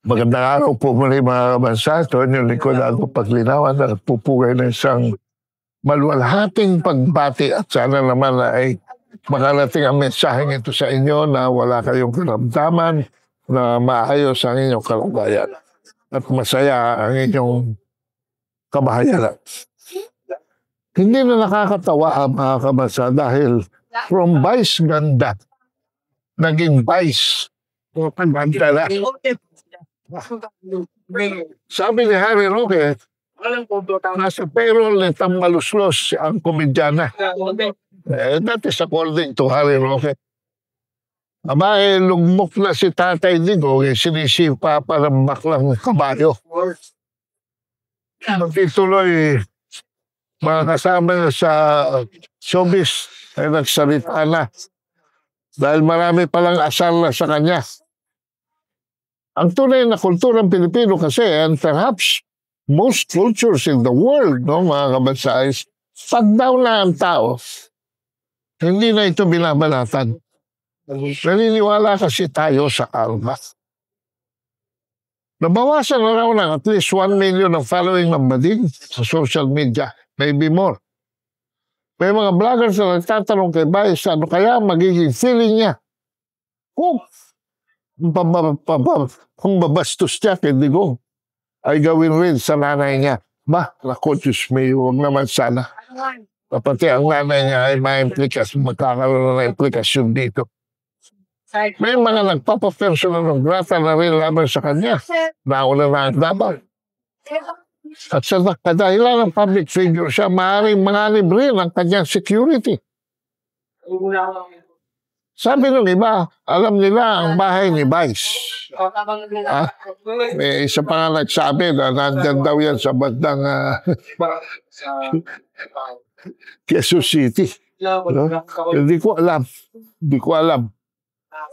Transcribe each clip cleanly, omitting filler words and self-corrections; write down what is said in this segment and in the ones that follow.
Magandang araw po muli mga kabansa. Ito yung lingkod ako paglinawan at pupugay ng isang maluwalhating pagbati at sana naman ay makarating ang mensaheng ito sa inyo na wala kayong karamdaman, na maayos ang inyong kalagayan at masaya ang inyong kabahayan. Hindi na nakakatawa ang mga kabansa dahil from vice ganda, naging vice o pagganda na. Sabi ni Harry Roque, nasa payroll ni Tammaluslos ang komedyana. That is according to Harry Roque. Aba, lugmok na si Tatay Digong, sinisipa para maklang kabayo. Magtituloy, mga kasama sa showbiz ay nagsalita na dahil marami palang asal na sa kanya. Ang tunay na kulturang Pilipino kasi, and perhaps most cultures in the world, no, mga kabansa, is pag daw na ang tao, hindi na ito binabanatan. Naniniwala kasi tayo sa karma. Nabawasan na raw ng at least 1 million ang following ng Bading sa social media, maybe more. May mga vloggers na nagtatanong kay Vice, ano kaya magiging feeling niya kung babastos siya kay Digong ay gawin rin sa nanay niya. Naku, Diyos may, huwag naman sana. Pati ang nanay niya ay magkakaroon na implikasyon dito. May mga nagpapapersonal ng grata na rin laban sa kanya. Nauna na ang laban. At sa kadahilan ng public figure siya, maaaring manganib rin ang kanyang security. Sabi ng iba, alam nila ang bahay ni Vice. May isa pa nga nagsabi na nandyan daw yan sa bandang Quezon City. No? Hindi ko alam.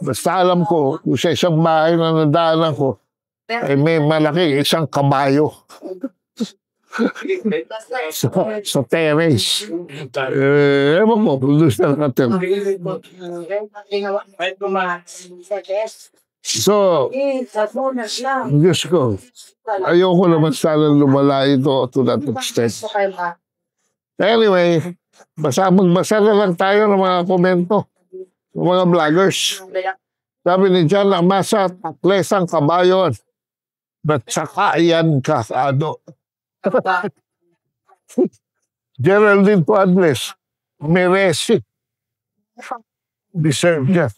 Basta alam ko, sa isang bahay na nadaanan ko, ay may malaki isang kabayo. sa terrace. Ewan mo, gusto na natin. So, Diyos ko, ayoko naman sana lumala ito to that extent. Anyway, magbasa na lang tayo ng mga komento ng mga vloggers. Sabi ni John Amasa, taklesang kabayon, at saka yan kasado. Geraldine Puadles, Meresi. Deserve niya.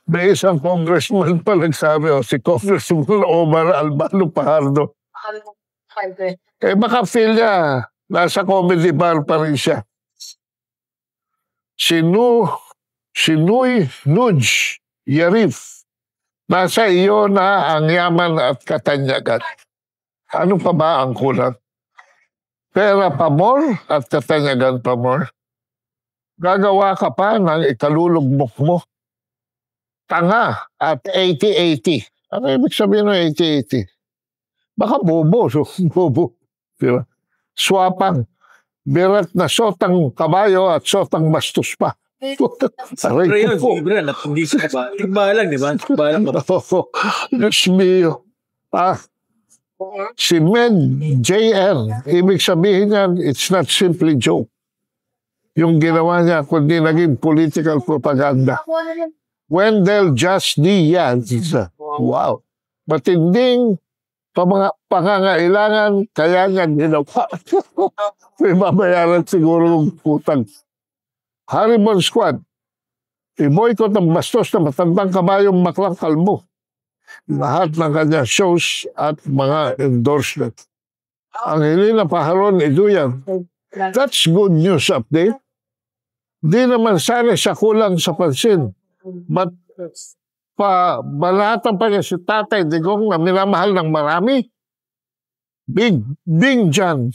May isang congressman pa nagsabi, si Congressman Omar Albano Pajardo. Baka feel niya, nasa comedy bar pa rin siya. Si Nuy Nuj Yarif, nasa iyo na ang yaman at katanyagan. Ano pa ba ang kulang? Pera pa more at katanyagan pa more. Gagawa ka pa ng ikalulugmok mo. Tanga at 80-80. Ano ibig sabihin ng 80-80? Baka bobo. Bobo. Diba? Swapang. Birat na sotang kabayo at sotang bastos pa. Aray ko po. Hindi siya ba? Tigba lang, di ba? Tigba lang ba? Diyos mio. Si Med JR, ibig sabihin niyan, it's not simply joke. Yung ginawa niya, kundi naging political propaganda. Wendell Just Diaz. Wow. Matinding pangangailangan, kaya niya ginawa. May babayaran siguro ng utang. Haribon Squad, i-boycott ang bastos na matandang kabayong maklang kalmo. Lahat ng kanya shows at mga endorsement. Ang Helena Pajaron Iduyan, that's good news update. Di naman sana siya kulang sa pansin. But balatan pa niya si Tatay Digong na minamahal ng marami. Bing John,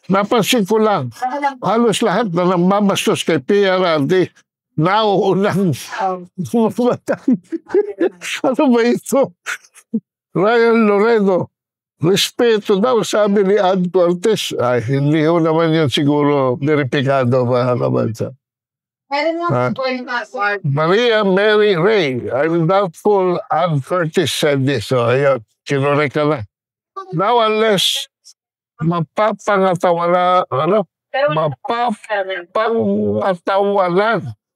napansin ko lang, halos lahat na nambabastos kay PRRD, nauunang mamatay. Ano ba ito? Ryan Loredo, respeto daw, sabi ni Ad Cortez. Ay, hindi ho naman yun siguro veripikado, mga kabansa. Maria Mary Ray, I'm doubtful Ann Curtis said this. So, ayun, kinure ka na. Now, unless mapapangatawanan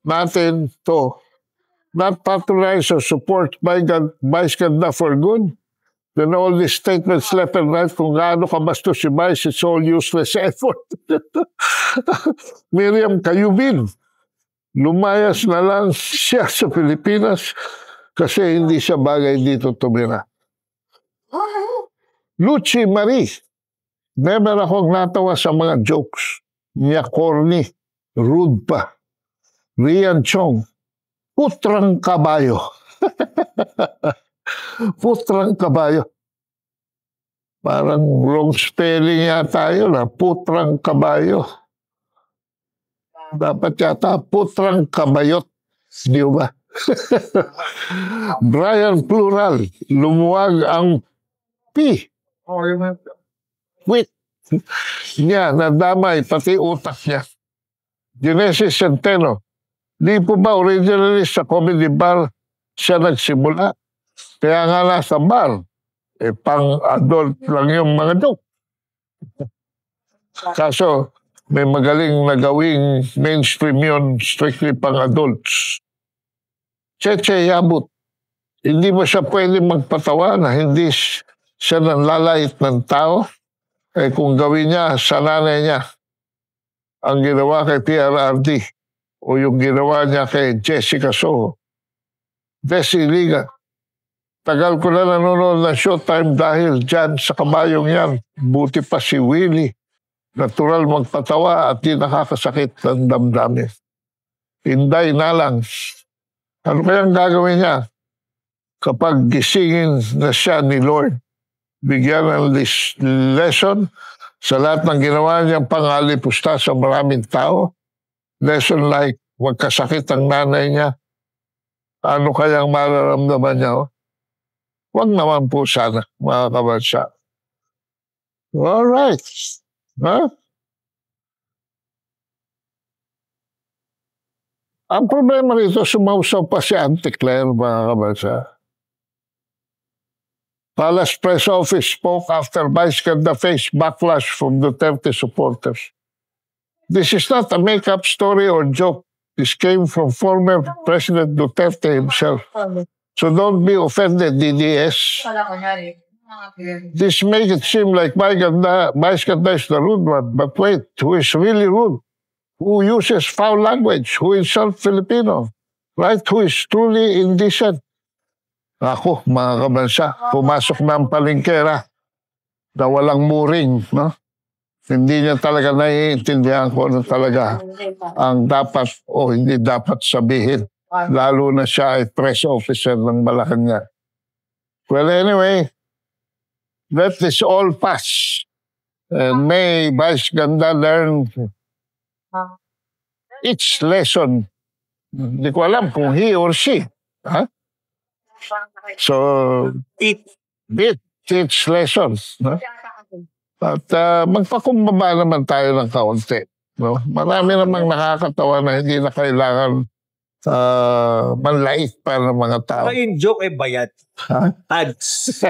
natin to, not patronize or support Vice Ganda for good, then all these statements left and right kung gaano kabastos si Vice, it's all useless effort. Miriam Cayubin, lumayas na lang siya sa Pilipinas kasi hindi siya bagay dito tumira. Lucy Marie, never akong natawa sa mga jokes. Niya corny, rude pa. Rian Chong, putrang kabayo. Putrang kabayo. Parang wrong spelling yata yun, putrang kabayo. Dapat yata putrang kabayot. Di ba? Brian Plural, lumuwag ang P. Wait. Niya, nadamay, pati utak niya. Genesis Centeno, di po ba originally sa comedy bar siya nagsimula? Kaya nga nasa bar, pang-adult lang yung mga joke. Kaso, may magaling na gawing mainstream yun, strictly pang-adults. Cheche Yabut, hindi mo siya pwede magpatawa na hindi siya nanlalait ng tao. Kung gawin niya sa nanay niya ang ginawa kay PRRD o yung ginawa niya kay Jessica Soho. Desi Liga, tagal ko na nanonood ng Showtime dahil dyan sa kabayong yan. Buti pa si Willie. Natural magpatawa at di nakakasakit ng damdamin. Inday na lang. Ano kayang gagawin niya kapag gisingin na siya ni Lord? Bigyan ng lesson sa lahat ng ginawa niyang pangalipusta sa maraming tao. Lesson like, magkasakit ang nanay niya. Ano kayang mararamdaman niya? Huwag naman po sana, mga kabansa. Alright. Huh? Ang problema rito, sumausaw pa si Auntie Claire, mga kabansa. Palace Press Office spoke after Vice Ganda faced backlash from Duterte supporters. This is not a make-up story or joke. This came from former President Duterte himself. So don't be offended, DDS. This makes it seem like Vice Ganda is the rude one. But wait, who is really rude? Who uses foul language? Who insults Filipino? Right? Who is truly indecent? Ako, mga kabansa, pumasok na ang palengkera na walang muring, no? Hindi niya talaga naiintindihan ko ano talaga ang dapat o hindi dapat sabihin. Lalo na siya ay press officer ng Malacanang. Well, anyway, let this all pass. And may Vice Ganda learn each lesson. Hindi ko alam kung he or she. Ha? So, teach lessons. No? At magpakumbaba naman tayo ng kaunti. No? Marami namang nakakatawa na hindi na kailangan manlait pa ng mga tao. Kaya yung joke bayat. Ha? Ads.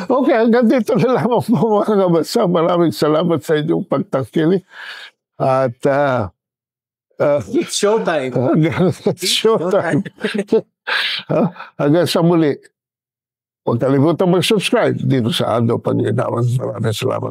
Okay, hanggang dito na lamang po mga kabasa. Maraming salamat sa inyong pagtangkili. At It's showtime. Showtime. Hanggang sa muli. Huwag kalimutan mag-subscribe dito sa Ando Pag-Inawan. Maraming salamat.